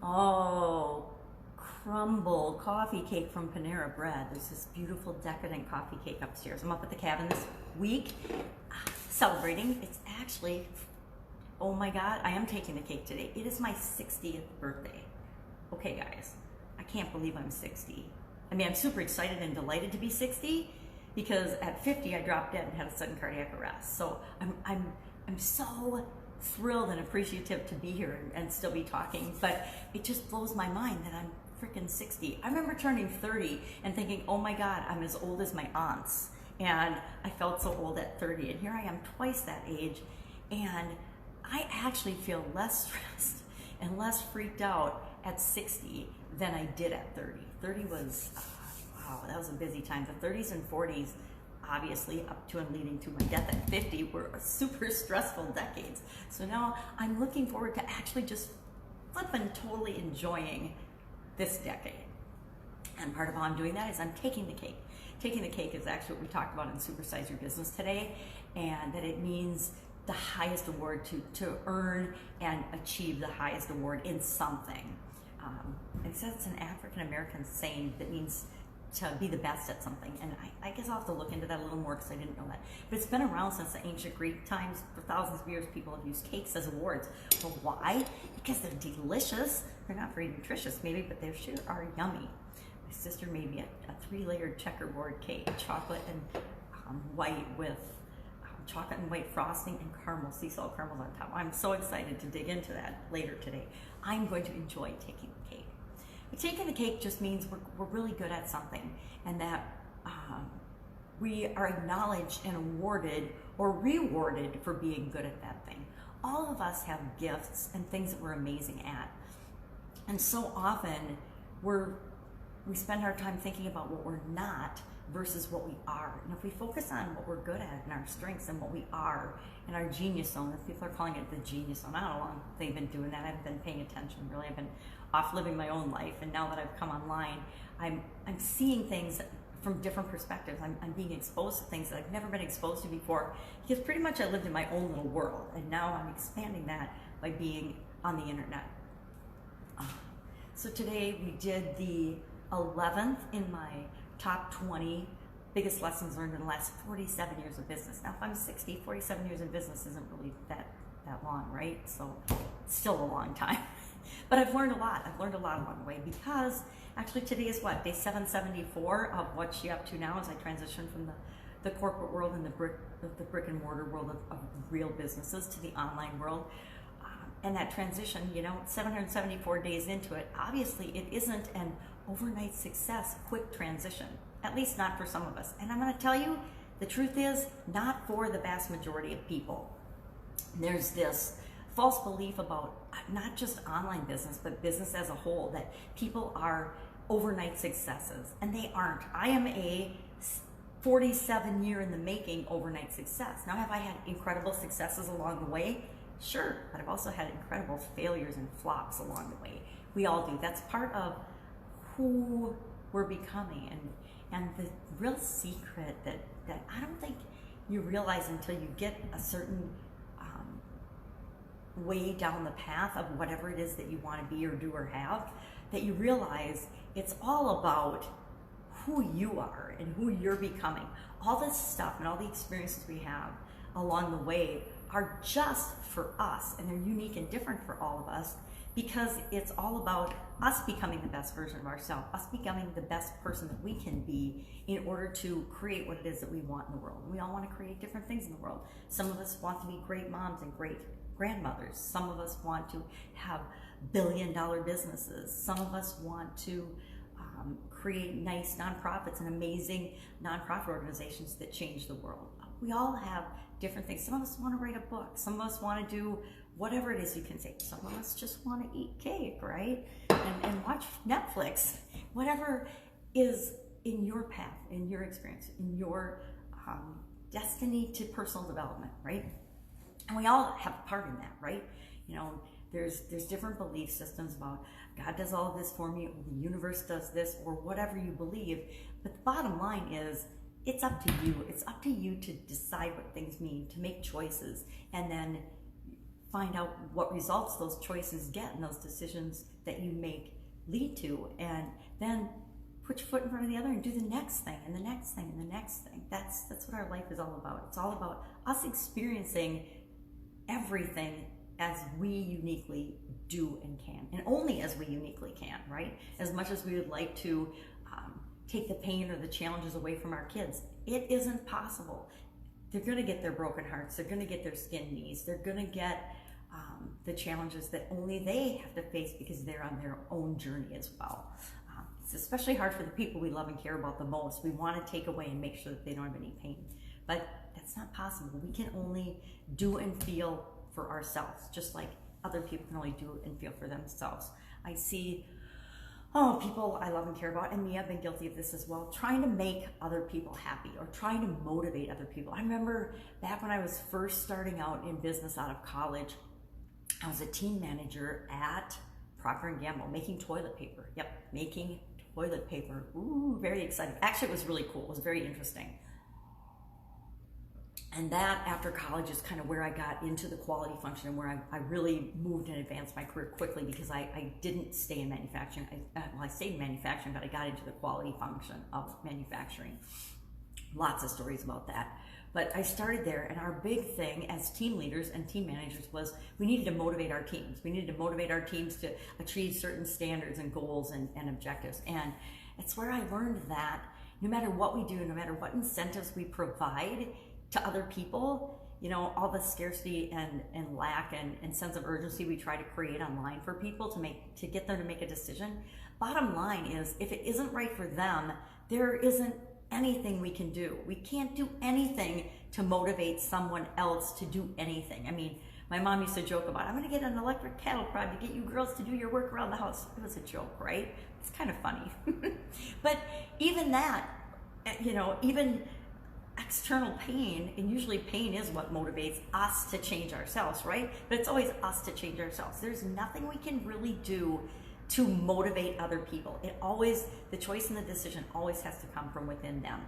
Oh, crumble coffee cake from Panera Bread. There's this beautiful decadent coffee cake upstairs. I'm up at the cabin this week celebrating. It's actually, oh my God, I am taking the cake today. It is my 60th birthday. Okay, guys, I can't believe I'm 60. I mean, I'm super excited and delighted to be 60 because at 50 I dropped dead and had a sudden cardiac arrest. So I'm so thrilled and appreciative to be here and still be talking, but it just blows my mind that I'm freaking 60. I remember turning 30 and thinking, oh my God, I'm as old as my aunts. And I felt so old at 30, and here I am twice that age, and I actually feel less stressed and less freaked out at 60 than I did at 30. 30 was, wow, that was a busy time. The 30s and 40s, obviously up to and leading to my death at 50, were super stressful decades. So now I'm looking forward to actually just flipping totally enjoying this decade. And part of how I'm doing that is I'm taking the cake. Taking the cake is actually what we talked about in Supersize Your Business today, and that it means the highest award to earn and achieve the highest award in something. It says it's an African American saying that means to be the best at something, and I guess I'll have to look into that a little more because I didn't know that. But it's been around since the ancient Greek times. For thousands of years, people have used cakes as awards. Well, why? Because they're delicious. They're not very nutritious, maybe, but they sure are yummy. My sister made me a 3-layered checkerboard cake, chocolate and white with chocolate and white frosting and caramel, sea salt caramels on top. I'm so excited to dig into that later today. I'm going to enjoy taking the cake. But taking the cake just means we're really good at something, and that we are acknowledged and awarded or rewarded for being good at that thing. All of us have gifts and things that we're amazing at. And so often we spend our time thinking about what we're not versus what we are. And if we focus on what we're good at and our strengths and what we are and our genius zone, if people are calling it the genius zone, I don't know how long they've been doing that. I've been paying attention, really. I've been off living my own life, and now that I've come online, I'm seeing things from different perspectives. I'm being exposed to things that I've never been exposed to before, because pretty much I lived in my own little world, and now I'm expanding that by being on the internet. So today we did the 11th in my top 20 biggest lessons learned in the last 47 years of business. Now, if I'm 60, 47 years in business isn't really that long, right? So it's still a long time. But I've learned a lot. I've learned a lot along the way, because actually today is what? Day 774 of what's she up to now as I transition from the corporate world and the brick and mortar world of real businesses to the online world. And that transition, 774 days into it, obviously it isn't an overnight success, quick transition, at least not for some of us. And I'm going to tell you, the truth is, not for the vast majority of people. There's this false belief about not just online business, but business as a whole, that people are overnight successes, and they aren't. I am a 47 year in the making overnight success. Now, have I had incredible successes along the way? Sure, but I've also had incredible failures and flops along the way. We all do. That's part of who we're becoming, and the real secret that I don't think you realize until you get a certain way down the path of whatever it is that you want to be or do or have, that you realize it's all about who you are and who you're becoming. All this stuff and all the experiences we have along the way are just for us, and they're unique and different for all of us, because it's all about us becoming the best version of ourselves, us becoming the best person that we can be in order to create what it is that we want in the world. We all want to create different things in the world. Some of us want to be great moms and great grandmothers. Some of us want to have billion-dollar businesses. Some of us want to create nice nonprofits and amazing nonprofit organizations that change the world. We all have different things. Some of us want to write a book. Some of us want to do whatever it is you can say. Some of us just want to eat cake, right? And watch Netflix. Whatever is in your path, in your experience, in your destiny to personal development, right? And we all have a part in that, right? There's different belief systems about God does all of this for me, or the universe does this, or whatever you believe. But the bottom line is, it's up to you. It's up to you to decide what things mean, to make choices, and then find out what results those choices get and those decisions that you make lead to, and then put your foot in front of the other and do the next thing and the next thing and the next thing. That's what our life is all about. It's all about us experiencing everything as we uniquely do and can, and only as we uniquely can, right? As much as we would like to take the pain or the challenges away from our kids, it isn't possible. They're going to get their broken hearts. They're going to get their skinned knees. They're going to get the challenges that only they have to face because they're on their own journey as well. It's especially hard for the people we love and care about the most. We want to take away and make sure that they don't have any pain, but that's not possible. We can only do and feel for ourselves, just like other people can only do and feel for themselves. I see people I love and care about, and me, I've been guilty of this as well, trying to make other people happy or trying to motivate other people. I remember back when I was first starting out in business out of college, I was a team manager at Procter & Gamble, making toilet paper. Yep, making toilet paper. Ooh, very exciting. Actually, it was really cool. It was very interesting. And that, after college, is kind of where I got into the quality function and where I really moved and advanced my career quickly, because I didn't stay in manufacturing. I stayed in manufacturing, but I got into the quality function of manufacturing. Lots of stories about that. But I started there, and our big thing as team leaders and team managers was we needed to motivate our teams. We needed to motivate our teams to achieve certain standards and goals and objectives. And it's where I learned that no matter what we do, no matter what incentives we provide to other people, you know, all the scarcity and lack and sense of urgency we try to create online for people to get them to make a decision. Bottom line is, if it isn't right for them, there isn't anything we can do. We can't do anything to motivate someone else to do anything. I mean, my mom used to joke about, I'm going to get an electric cattle prod to get you girls to do your work around the house. It was a joke, right? It's kind of funny. But even that, you know, even external pain, and usually pain is what motivates us to change ourselves, right? But it's always us to change ourselves. There's nothing we can really do to motivate other people. The choice and the decision always has to come from within them.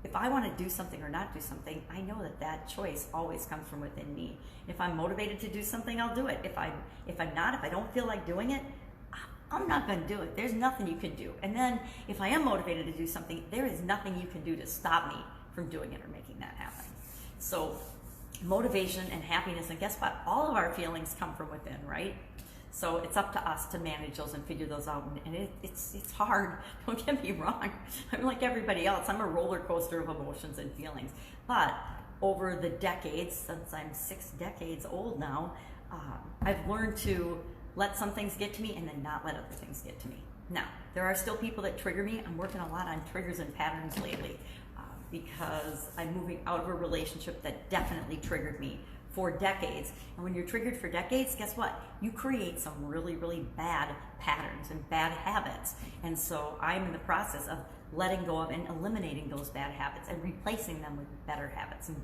If I want to do something or not do something, I know that choice always comes from within me. If I'm motivated to do something, I'll do it. If I don't feel like doing it, I'm not going to do it. There's nothing you can do. And then if I am motivated to do something, there is nothing you can do to stop me from doing it or making that happen. So motivation and happiness, and guess what? All of our feelings come from within, right? So it's up to us to manage those and figure those out. And it's hard. Don't get me wrong. I'm like everybody else. I'm a roller coaster of emotions and feelings. But over the decades, since I'm 6 decades old now, I've learned to let some things get to me and then not let other things get to me. Now, there are still people that trigger me. I'm working a lot on triggers and patterns lately because I'm moving out of a relationship that definitely triggered me for decades. And when you're triggered for decades, guess what? You create some really, really bad patterns and bad habits. And so I'm in the process of letting go of and eliminating those bad habits and replacing them with better habits and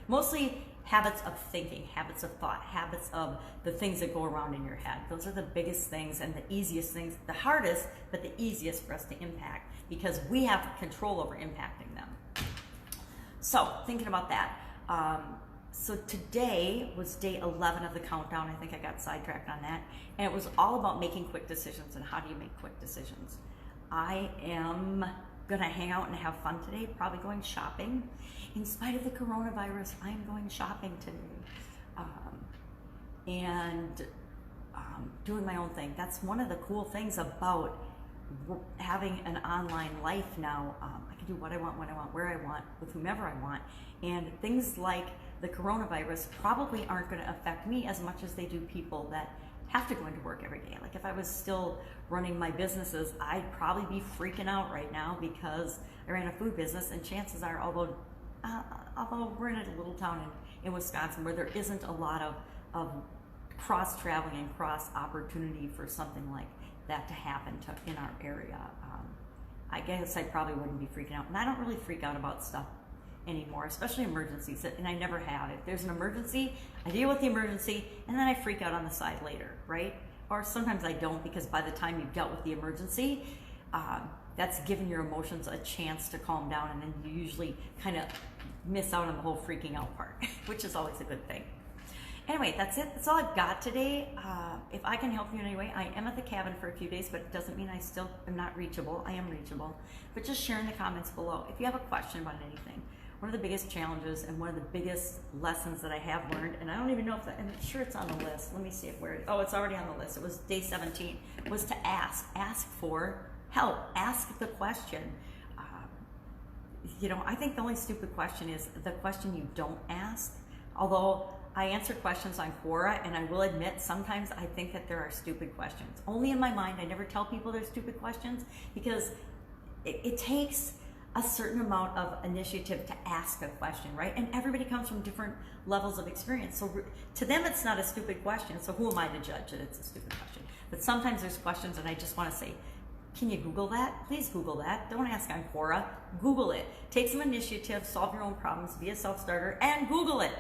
mostly habits of thinking, habits of thought, habits of the things that go around in your head. Those are the biggest things and the easiest things, the hardest, but the easiest for us to impact because we have control over impacting them. So thinking about that, so today was day 11 of the countdown. I think I got sidetracked on that. And it was all about making quick decisions and how do you make quick decisions. I am going to hang out and have fun today, probably going shopping. In spite of the coronavirus, I am going shopping today. And doing my own thing. That's one of the cool things about having an online life now. I can do what I want, when I want, where I want, with whomever I want. And things like the coronavirus probably aren't going to affect me as much as they do people that have to go into work every day. Like if I was still running my businesses, I'd probably be freaking out right now because I ran a food business, and chances are, although we're in a little town in Wisconsin where there isn't a lot of cross-traveling and cross-opportunity for something like that to happen in our area, I guess I probably wouldn't be freaking out. And I don't really freak out about stuff anymore, especially emergencies, and I never have. If there's an emergency, I deal with the emergency, and then I freak out on the side later, right? Or sometimes I don't, because by the time you've dealt with the emergency, that's given your emotions a chance to calm down, and then you usually kind of miss out on the whole freaking out part, which is always a good thing. Anyway, that's it. That's all I've got today. If I can help you in any way, I am at the cabin for a few days, but it doesn't mean I still am not reachable. I am reachable. But just share in the comments below. If you have a question about anything, one of the biggest challenges and one of the biggest lessons that I have learned, and I don't even know if that, and I'm sure it's on the list. Let me see where it, oh, it's already on the list. It was day 17, was to ask for help. Ask the question. You know, I think the only stupid question is the question you don't ask. Although I answer questions on Quora, and I will admit sometimes I think that there are stupid questions. Only in my mind. I never tell people they're stupid questions because it takes a certain amount of initiative to ask a question, right? And everybody comes from different levels of experience. So to them, it's not a stupid question. So who am I to judge that it's a stupid question? But sometimes there's questions, and I just want to say, can you Google that? Please Google that. Don't ask on Quora. Google it. Take some initiative, solve your own problems, be a self-starter, and Google it.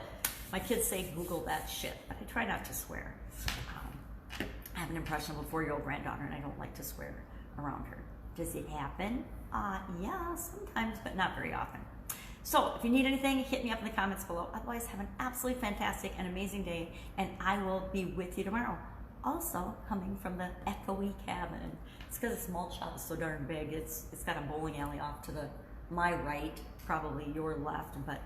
My kids say Google that shit, but I try not to swear. I have an impressionable 4-year-old granddaughter, and I don't like to swear around her. Does it happen? Yeah, sometimes, but not very often. So if you need anything, hit me up in the comments below. Otherwise, have an absolutely fantastic and amazing day, and I will be with you tomorrow. Also, coming from the echoey cabin. It's because the small shop is so darn big. It's got a bowling alley off to my right, probably your left, but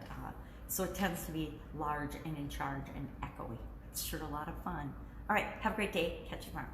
so it tends to be large and in charge and echoey. It's sure a lot of fun. All right, have a great day. Catch you tomorrow.